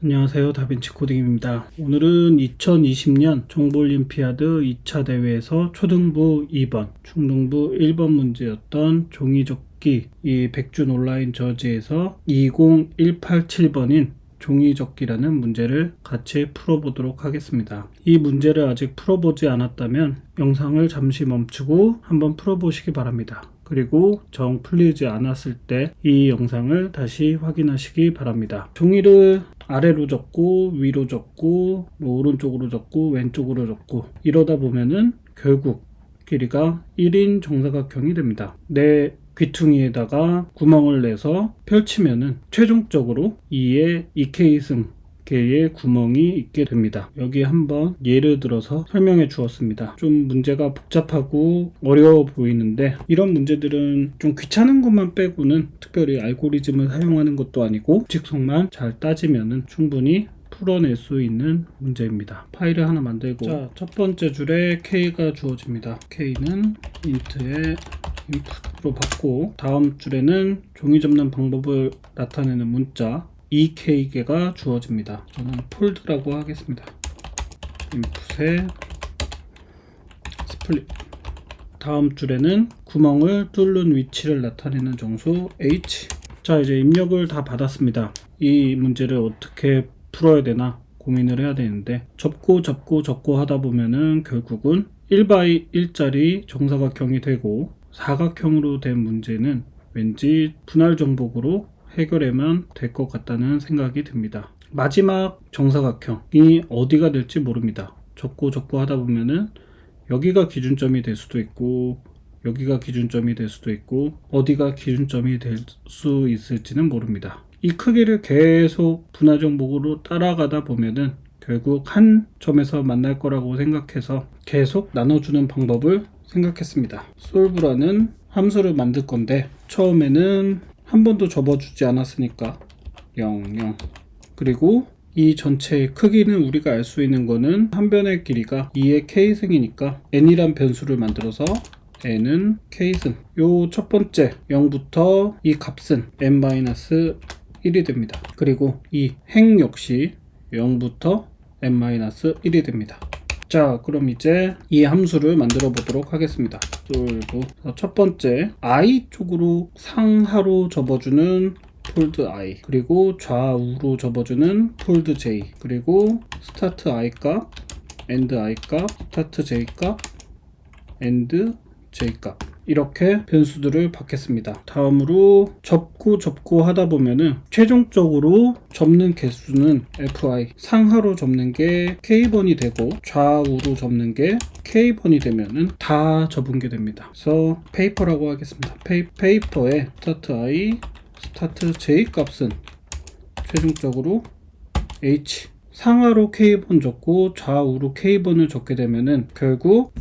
안녕하세요, 다빈치 코딩입니다. 오늘은 2020년 정보올림피아드 2차 대회에서 초등부 2번, 중등부 1번 문제였던 종이접기 이 백준 온라인 저지에서 20187번인 종이접기라는 문제를 같이 풀어보도록 하겠습니다. 이 문제를 아직 풀어보지 않았다면 영상을 잠시 멈추고 한번 풀어보시기 바랍니다. 그리고 정 풀리지 않았을 때 이 영상을 다시 확인하시기 바랍니다. 종이를 아래로 접고 위로 접고 오른쪽으로 접고 왼쪽으로 접고 이러다 보면은 결국 길이가 1인 정사각형이 됩니다. 내 귀퉁이에다가 구멍을 내서 펼치면은 최종적으로 2의 2K승 개의 구멍이 있게 됩니다. 여기 한번 예를 들어서 설명해 주었습니다. 좀 문제가 복잡하고 어려워 보이는데 이런 문제들은 좀 귀찮은 것만 빼고는 특별히 알고리즘을 사용하는 것도 아니고 직속만 잘 따지면은 충분히 풀어낼 수 있는 문제입니다. 파일을 하나 만들고 자, 첫 번째 줄에 K가 주어집니다. K는 int의 input으로 받고 다음 줄에는 종이 접는 방법을 나타내는 문자 2K개가 주어집니다. 저는 폴드라고 하겠습니다. 인풋에 스플릿. 다음 줄에는 구멍을 뚫는 위치를 나타내는 정수 H. 자, 이제 입력을 다 받았습니다. 이 문제를 어떻게 풀어야 되나 고민을 해야 되는데 접고 하다 보면은 결국은 1x1짜리 정사각형이 되고 사각형으로 된 문제는 왠지 분할 정복으로 해결하면 될 것 같다는 생각이 듭니다. 마지막 정사각형이 어디가 될지 모릅니다. 접고 하다 보면은 여기가 기준점이 될 수도 있고 여기가 기준점이 될 수도 있고 어디가 기준점이 될 수 있을지는 모릅니다. 이 크기를 계속 분할 정복으로 따라가다 보면은 결국 한 점에서 만날 거라고 생각해서 계속 나눠주는 방법을 생각했습니다. solve라는 함수를 만들 건데 처음에는 한 번도 접어주지 않았으니까 0, 0. 그리고 이 전체의 크기는 우리가 알 수 있는 거는 한 변의 길이가 2의 K승이니까 n이란 변수를 만들어서 n은 K승. 요 첫 번째 0부터 이 값은 n-1이 됩니다. 그리고 이 행 역시 0부터 n-1이 됩니다. 자, 그럼 이제 이 함수를 만들어 보도록 하겠습니다. solve. 첫 번째 i 쪽으로 상하로 접어주는 폴드 i, 그리고 좌우로 접어주는 폴드 j, 그리고 start i 값, end i 값, start j 값, end j 값, 이렇게 변수들을 받겠습니다. 다음으로 접고 하다 보면은 최종적으로 접는 개수는 fi, 상하로 접는 게 k번이 되고 좌우로 접는 게 k번이 되면은 다 접은 게 됩니다. 그래서 페이퍼라고 하겠습니다. 페이퍼에 start i, start j 값은 최종적으로 h, 상하로 k번 접고 좌우로 k번을 접게 되면은 결국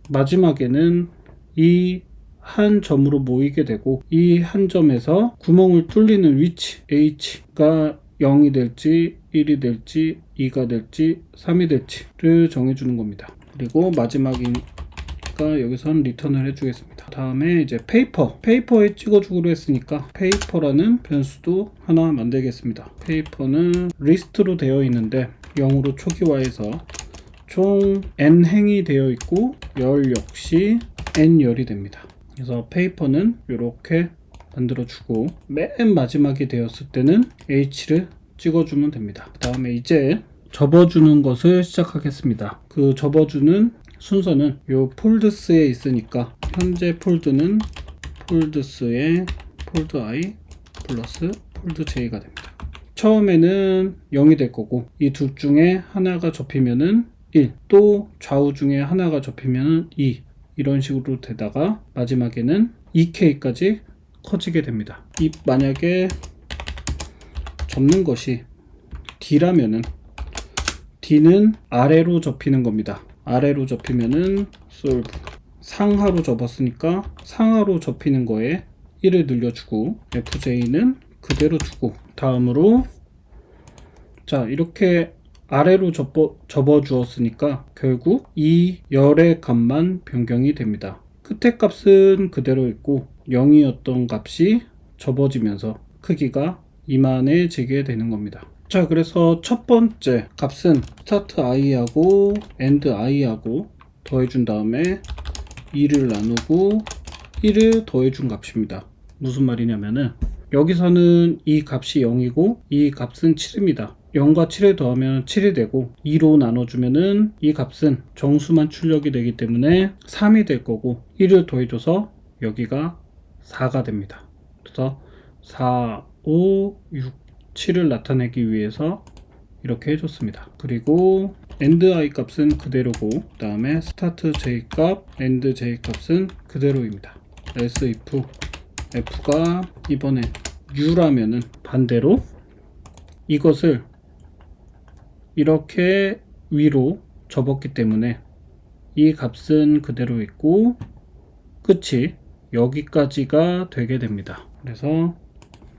마지막에는 이 한 점으로 모이게 되고 이 한 점에서 구멍을 뚫리는 위치 h가 0이 될지 1이 될지 2가 될지 3이 될지를 정해주는 겁니다. 그리고 마지막이니까 여기선 리턴을 해주겠습니다. 다음에 이제 페이퍼에 찍어주기로 했으니까 페이퍼라는 변수도 하나 만들겠습니다. 페이퍼는 리스트로 되어 있는데 0으로 초기화해서 총 n행이 되어 있고 열 역시 n열이 됩니다. 그래서 페이퍼는 이렇게 만들어주고 맨 마지막이 되었을 때는 h를 찍어주면 됩니다. 그 다음에 이제 접어주는 것을 시작하겠습니다. 그 접어주는 순서는 이 폴드스에 있으니까 현재 폴드는 폴드스에 폴드 i 플러스 폴드 j가 됩니다. 처음에는 0이 될 거고 이 둘 중에 하나가 접히면은 1, 또 좌우 중에 하나가 접히면 2, 이런 식으로 되다가 마지막에는 2K까지 커지게 됩니다. 이 만약에 접는 것이 D라면은 D는 아래로 접히는 겁니다. 아래로 접히면은 solve. 상하로 접었으니까 상하로 접히는 거에 1을 늘려주고 FJ는 그대로 두고 다음으로 자, 이렇게 아래로 접어 주었으니까 결국 이 열의 값만 변경이 됩니다. 끝의 값은 그대로 있고 0이었던 값이 접어지면서 크기가 이만해지게 되는 겁니다. 자, 그래서 첫 번째 값은 start i하고 end i하고 더해준 다음에 2를 나누고 1을 더해준 값입니다. 무슨 말이냐면은 여기서는 이 값이 0이고 이 값은 7입니다. 0과 7을 더하면 7이 되고 2로 나눠주면은 이 값은 정수만 출력이 되기 때문에 3이 될 거고 1을 더해줘서 여기가 4가 됩니다. 그래서 4, 5, 6, 7을 나타내기 위해서 이렇게 해줬습니다. 그리고 end i 값은 그대로고 그 다음에 start j 값, end j 값은 그대로입니다. else if f가 이번에 u라면은 반대로 이것을 이렇게 위로 접었기 때문에 이 값은 그대로 있고 끝이 여기까지가 되게 됩니다. 그래서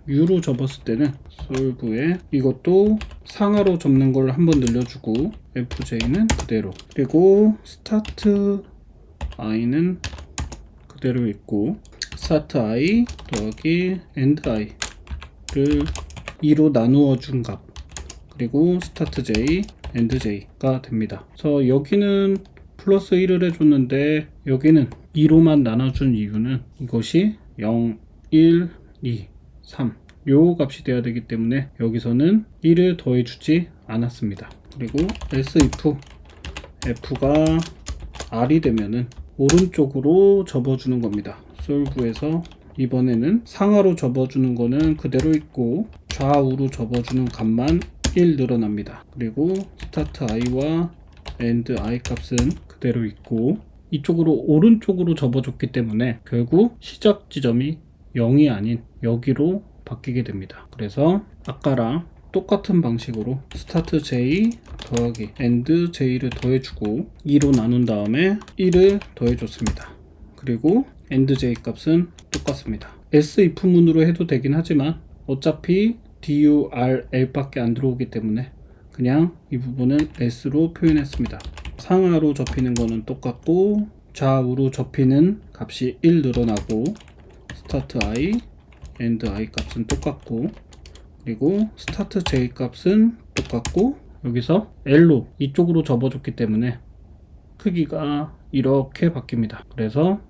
u로 접었을 때는 solve에 이것도 상하로 접는 걸 한번 늘려주고 fj는 그대로, 그리고 start i는 그대로 있고 start i 더하기 end i를 2로 나누어 준 값, 그리고 start j, end j가 됩니다. 그래서 여기는 플러스 1을 해줬는데 여기는 2로만 나눠준 이유는 이것이 0, 1, 2, 3 요 값이 돼야 되기 때문에 여기서는 1을 더해주지 않았습니다. 그리고 else if f가 r이 되면은 오른쪽으로 접어주는 겁니다. solve에서 이번에는 상하로 접어주는 거는 그대로 있고 좌우로 접어주는 값만 1 늘어납니다. 그리고 start i와 end i 값은 그대로 있고 이쪽으로 오른쪽으로 접어줬기 때문에 결국 시작 지점이 0이 아닌 여기로 바뀌게 됩니다. 그래서 아까랑 똑같은 방식으로 start j 더하기 end j를 더해주고 2로 나눈 다음에 1을 더해줬습니다. 그리고 end j 값은 똑같습니다. else if 문으로 해도 되긴 하지만 어차피 durl 밖에 안 들어오기 때문에 그냥 이 부분은 s로 표현했습니다. 상하로 접히는 거는 똑같고 좌우로 접히는 값이 1 늘어나고 start i, end i 값은 똑같고 그리고 start j 값은 똑같고 여기서 l로 이쪽으로 접어줬기 때문에 크기가 이렇게 바뀝니다. 그래서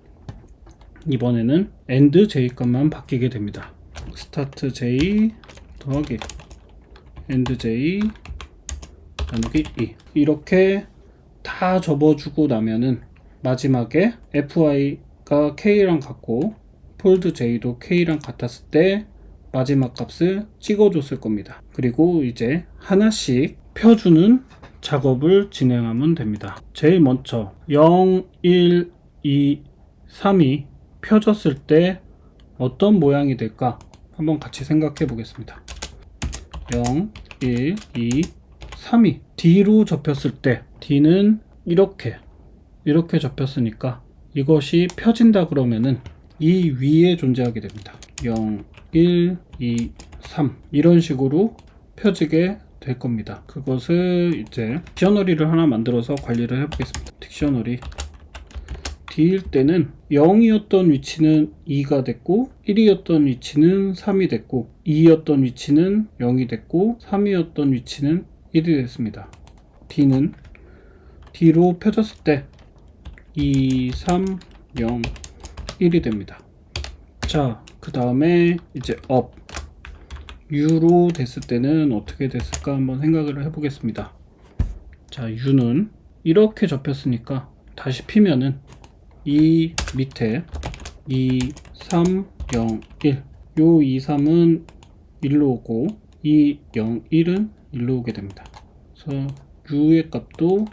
이번에는 end j 값만 바뀌게 됩니다. start j 더하기 end j 나누기 2 이렇게 다 접어주고 나면은 마지막에 fi가 k랑 같고 fold j도 k랑 같았을 때 마지막 값을 찍어줬을 겁니다. 그리고 이제 하나씩 펴주는 작업을 진행하면 됩니다. 제일 먼저 0, 1, 2, 3이 펴졌을 때 어떤 모양이 될까 한번 같이 생각해 보겠습니다. 0, 1, 2, 3이 D로 접혔을 때 D는 이렇게 접혔으니까 이것이 펴진다 그러면은 이 위에 존재하게 됩니다. 0, 1, 2, 3 이런 식으로 펴지게 될 겁니다. 그것을 이제 딕셔너리를 하나 만들어서 관리를 해 보겠습니다. 딕셔너리 D일 때는 0이었던 위치는 2가 됐고 1이었던 위치는 3이 됐고 2였던 위치는 0이 됐고 3이었던 위치는 1이 됐습니다. D는 D로 펴졌을 때 2, 3, 0, 1이 됩니다. 자, 그 다음에 이제 up U로 됐을 때는 어떻게 됐을까 한번 생각을 해보겠습니다. 자, U는 이렇게 접혔으니까 다시 피면은 이 밑에 2, 3, 0, 1 요 2, 3은 1로 오고 2, 0, 1은 1로 오게 됩니다. 그래서 U의 값도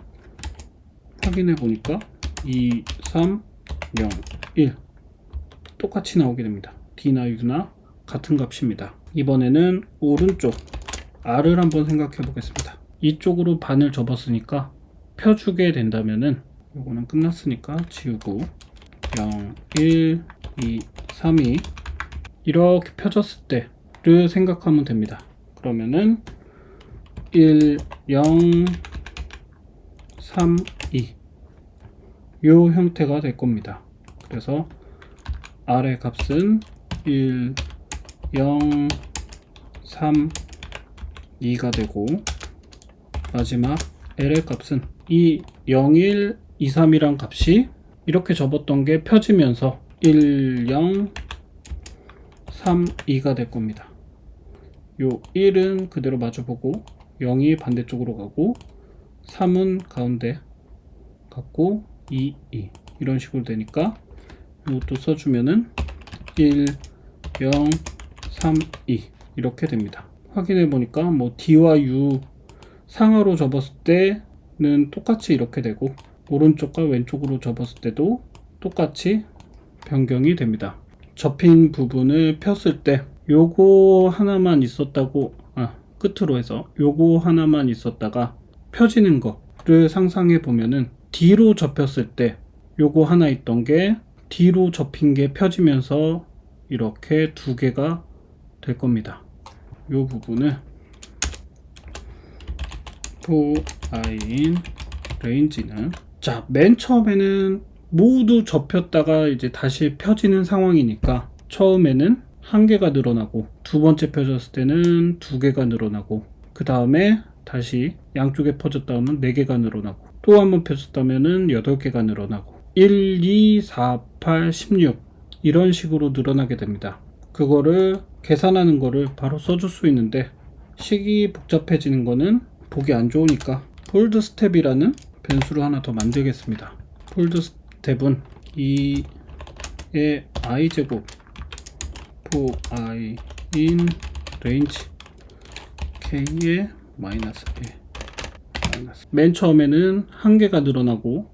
확인해 보니까 2, 3, 0, 1 똑같이 나오게 됩니다. D나 U나 같은 값입니다. 이번에는 오른쪽 R을 한번 생각해 보겠습니다. 이쪽으로 반을 접었으니까 펴주게 된다면은 요거는 끝났으니까 지우고 0, 1, 2, 3이 이렇게 펴졌을 때를 생각하면 됩니다. 그러면은 1, 0, 3, 2 요 형태가 될 겁니다. 그래서 R의 값은 1, 0, 3, 2가 되고, 마지막 LL 값은 이 0, 1, 2, 3이란 값이 이렇게 접었던 게 펴지면서 1, 0, 3, 2가 될 겁니다. 요 1은 그대로 마주보고 0이 반대쪽으로 가고 3은 가운데 갖고 2, 2 이런 식으로 되니까 이것도 써주면은 1, 0, 3, 2 이렇게 됩니다. 확인해 보니까 뭐 D와 U 상하로 접었을 때는 똑같이 이렇게 되고 오른쪽과 왼쪽으로 접었을 때도 똑같이 변경이 됩니다. 접힌 부분을 폈을 때 요거 하나만 있었다고 끝으로 해서 요거 하나만 있었다가 펴지는 거를 상상해 보면은 D로 접혔을 때 요거 하나 있던 게 D로 접힌 게 펴지면서 이렇게 두 개가 될 겁니다. 요 부분을 for I in range는 자, 맨 처음에는 모두 접혔다가 이제 다시 펴지는 상황이니까 처음에는 한 개가 늘어나고 두 번째 펴졌을 때는 두 개가 늘어나고 그 다음에 다시 양쪽에 퍼졌다면 4개가 늘어나고 또 한 번 펴졌다면은 8개가 늘어나고 1, 2, 4, 8, 16 이런 식으로 늘어나게 됩니다. 그거를 계산하는 거를 바로 써줄 수 있는데 식이 복잡해지는 거는 보기 안 좋으니까 폴드 스텝이라는 변수를 하나 더 만들겠습니다. 폴드 스텝은 2의 i제곱 for I in range k의 마이너스 1 맨 처음에는 한 개가 늘어나고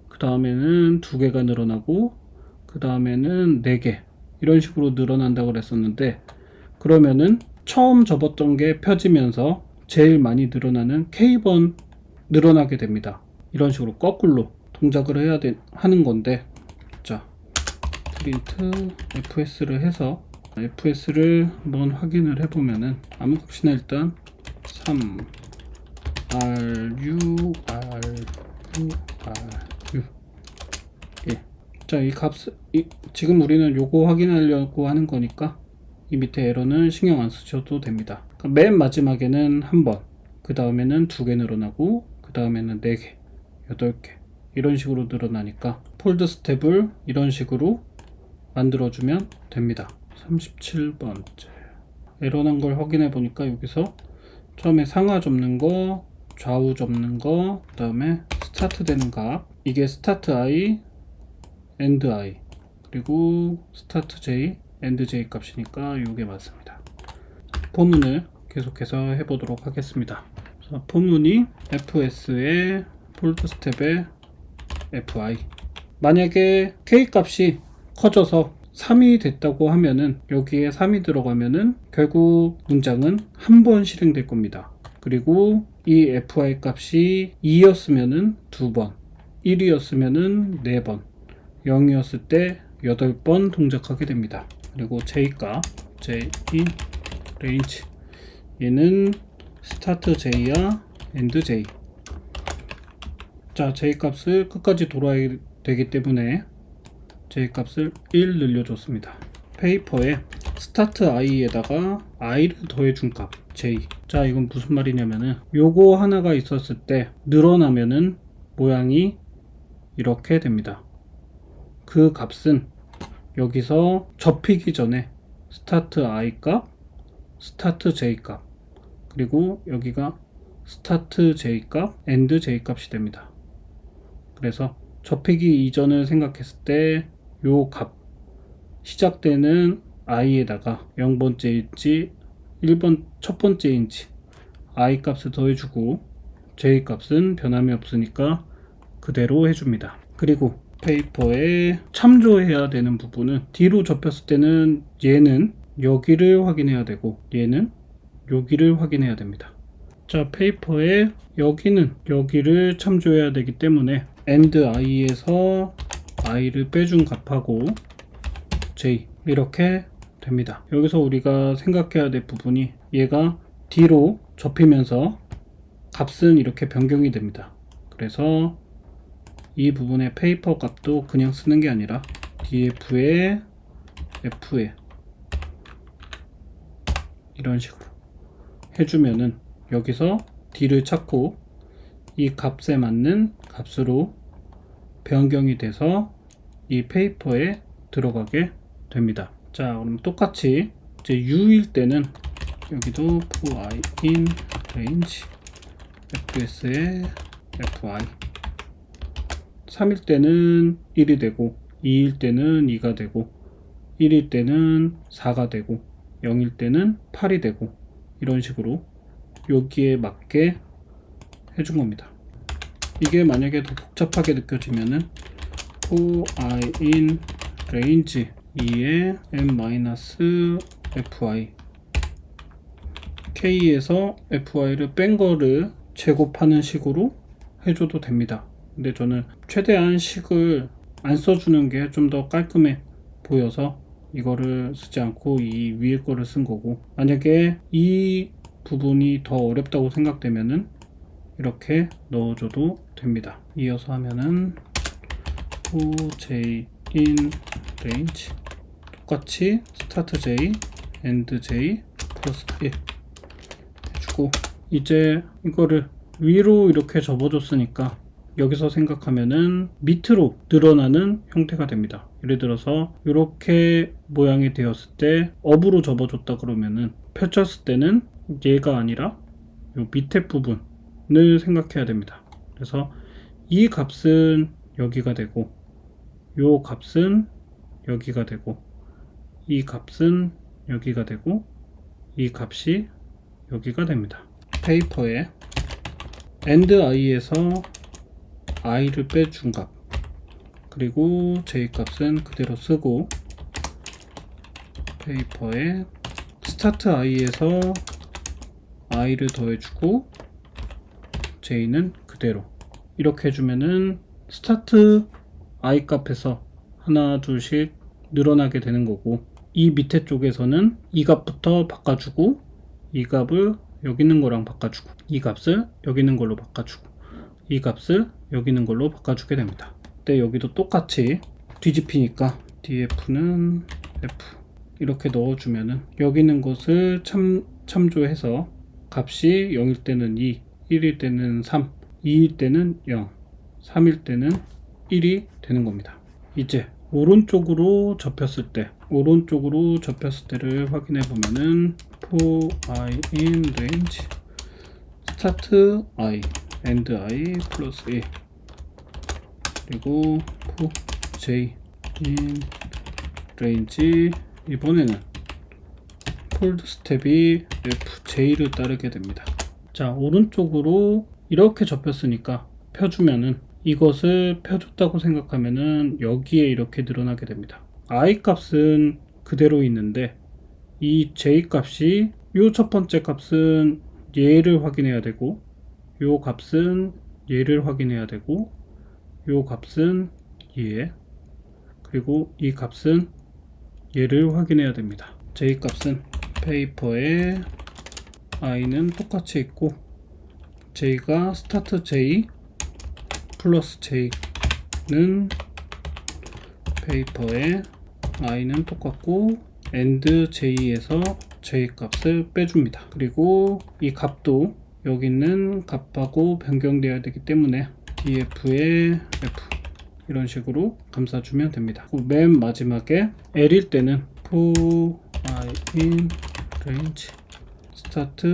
그 다음에는 두 개가 늘어나고 그 다음에는 4개 이런 식으로 늘어난다고 그랬었는데 그러면은 처음 접었던 게 펴지면서 제일 많이 늘어나는 K번 늘어나게 됩니다. 이런 식으로 거꾸로 동작을 해야 하는 건데 자 프린트 fs를 해서 fs를 한번 확인을 해보면은 아무 값이나 일단 3 ru 예. 자, 이 값을 지금 우리는 요거 확인하려고 하는 거니까 이 밑에 에러는 신경 안 쓰셔도 됩니다. 그러니까 맨 마지막에는 한 번, 그 다음에는 2개 늘어나고 그 다음에는 4개, 8개 이런 식으로 늘어나니까 폴드 스텝을 이런 식으로 만들어주면 됩니다. 37번째 에러 난 걸 확인해 보니까 여기서 처음에 상하 접는 거, 좌우 접는 거, 그 다음에 스타트 되는 값 이게 스타트 i, end i 그리고 스타트 j, end j 값이니까 이게 맞습니다. 포문을 계속해서 해보도록 하겠습니다. 자, 포문이 fs의 폴드 스텝의 fi 만약에 k 값이 커져서 3이 됐다고 하면은 여기에 3이 들어가면은 결국 문장은 한 번 실행될 겁니다. 그리고 이 fi 값이 2였으면은 2번, 1이었으면은 4번, 0이었을 때 8번 동작하게 됩니다. 그리고 j 값, j in range 얘는 start j야 end j 자, j 값을 끝까지 돌아야 되기 때문에 j 값을 1 늘려줬습니다. 페이퍼에 start i에다가 i를 더해준 값 j 자, 이건 무슨 말이냐면은 요거 하나가 있었을 때 늘어나면은 모양이 이렇게 됩니다. 그 값은 여기서 접히기 전에 start i 값, start j 값 그리고 여기가 start j 값, end j 값이 됩니다. 그래서 접히기 이전을 생각했을 때 요 값 시작되는 i에다가 0번째인지 1번 첫 번째인지 i 값을 더해주고 j 값은 변함이 없으니까 그대로 해줍니다. 그리고 페이퍼에 참조해야 되는 부분은 D로 접혔을 때는 얘는 여기를 확인해야 되고 얘는 여기를 확인해야 됩니다. 자, 페이퍼에 여기는 여기를 참조해야 되기 때문에 end i에서 i를 빼준 값하고 j 이렇게 됩니다. 여기서 우리가 생각해야 될 부분이 얘가 D로 접히면서 값은 이렇게 변경이 됩니다. 그래서 이 부분의 페이퍼 값도 그냥 쓰는 게 아니라 df에 f에 이런 식으로 해주면은 여기서 D를 찾고 이 값에 맞는 값으로 변경이 돼서 이 페이퍼에 들어가게 됩니다. 자, 그럼 똑같이 이제 U일 때는 여기도 for I in range fs의 fi 3일 때는 1이 되고 2일 때는 2가 되고 1일 때는 4가 되고 0일 때는 8이 되고 이런 식으로 여기에 맞게 해준 겁니다. 이게 만약에 더 복잡하게 느껴지면은 for I in range 2에 m-fi k에서 fy를 뺀 거를 제곱하는 식으로 해줘도 됩니다. 근데 저는 최대한 식을 안 써주는 게 좀 더 깔끔해 보여서 이거를 쓰지 않고 이 위에 거를 쓴 거고, 만약에 이 부분이 더 어렵다고 생각되면은 이렇게 넣어줘도 됩니다. 이어서 하면은 for j in range 똑같이 start j end j 플러스 1 해주고, 이제 이거를 위로 이렇게 접어줬으니까 여기서 생각하면은 밑으로 늘어나는 형태가 됩니다. 예를 들어서 이렇게 모양이 되었을 때 업으로 접어줬다 그러면은 펼쳤을 때는 얘가 아니라 이 밑에 부분을 생각해야 됩니다. 그래서 이 값은 여기가 되고 이 값은 여기가 되고 이 값은 여기가 되고 이 값이 여기가 됩니다. 페이퍼에 end i에서 i를 빼준 값, 그리고 j 값은 그대로 쓰고, 페이퍼에 start i에서 i를 더해주고 j는 그대로 이렇게 해주면은 start i 값에서 하나 둘씩 늘어나게 되는 거고, 이 밑에 쪽에서는 이 값부터 바꿔주고 이 값을 여기 있는 거랑 바꿔주고 이 값을 여기 있는 걸로 바꿔주고 이 값을 여기 있는 걸로 바꿔주게 됩니다. 근데 여기도 똑같이 뒤집히니까 df는 f 이렇게 넣어주면은 여기 있는 것을 참조해서 값이 0일 때는 2, 1일 때는 3, 2일 때는 0, 3일 때는 1이 되는 겁니다. 이제 오른쪽으로 접혔을 때를 확인해 보면은 for I in range start I end I 플러스 1 그리고 for J in range 이번에는 폴드 스텝이 FJ를 따르게 됩니다. 자, 오른쪽으로 이렇게 접혔으니까 펴주면은 이것을 펴줬다고 생각하면은 여기에 이렇게 늘어나게 됩니다. I 값은 그대로 있는데 이 J 값이 요 첫 번째 값은 얘를 확인해야 되고 요 값은 얘를 확인해야 되고 요 값은 얘, 그리고 이 값은 얘를 확인해야 됩니다. J 값은 페이퍼에 i는 똑같이 있고 j가 start j 플러스 j는 페이퍼에 i는 똑같고 end j에서 j 값을 빼줍니다. 그리고 이 값도 여기 있는 값하고 변경되어야 되기 때문에 df의 f 이런 식으로 감싸주면 됩니다. 맨 마지막에 L일 때는 for I in range start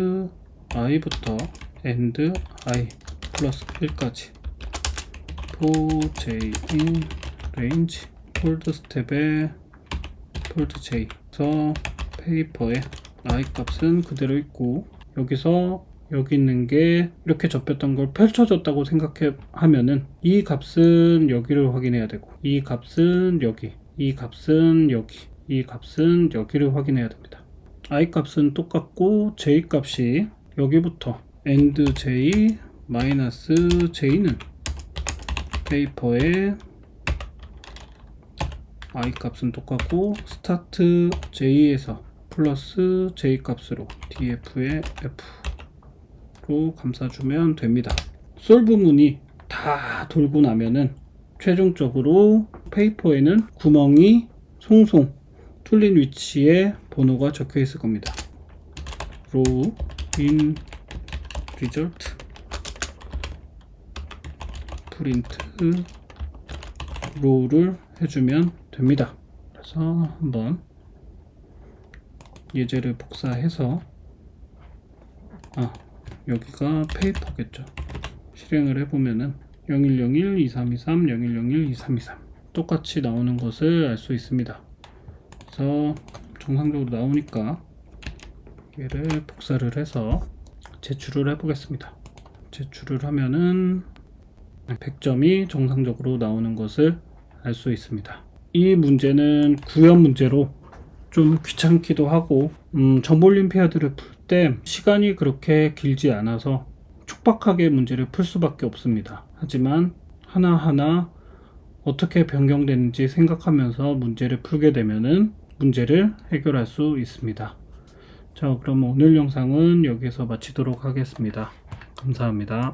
i부터 end I 플러스 1까지 for j in range 폴드 스텝에 폴드 j 그래서 페이퍼에 I 값은 그대로 있고, 여기서 여기 있는 게 이렇게 접혔던 걸 펼쳐졌다고 생각하면은 이 값은 여기를 확인해야 되고 이 값은 여기, 이 값은 여기, 이 값은 여기를 확인해야 됩니다. I 값은 똑같고 j 값이 여기부터 end j 마이너스 j는 페이퍼에 I 값은 똑같고 start j에서 플러스 j 값으로 df의 f로 감싸주면 됩니다. 솔브문이 다 돌고 나면은 최종적으로 페이퍼에는 구멍이 송송 뚫린 위치에 번호가 적혀 있을 겁니다. row in result 프린트 row를 해주면 됩니다. 그래서 한번 예제를 복사해서 여기가 페이퍼겠죠. 실행을 해보면은 0101 2323 0101 2323 똑같이 나오는 것을 알 수 있습니다. 그래서 정상적으로 나오니까 얘를 복사를 해서 제출을 해보겠습니다. 제출을 하면은 100점이 정상적으로 나오는 것을 알 수 있습니다. 이 문제는 구현 문제로 좀 귀찮기도 하고 정보 올림피아드를 풀 때 시간이 그렇게 길지 않아서 촉박하게 문제를 풀 수밖에 없습니다. 하지만 하나하나 어떻게 변경되는지 생각하면서 문제를 풀게 되면은 문제를 해결할 수 있습니다. 자, 그럼 오늘 영상은 여기서 마치도록 하겠습니다. 감사합니다.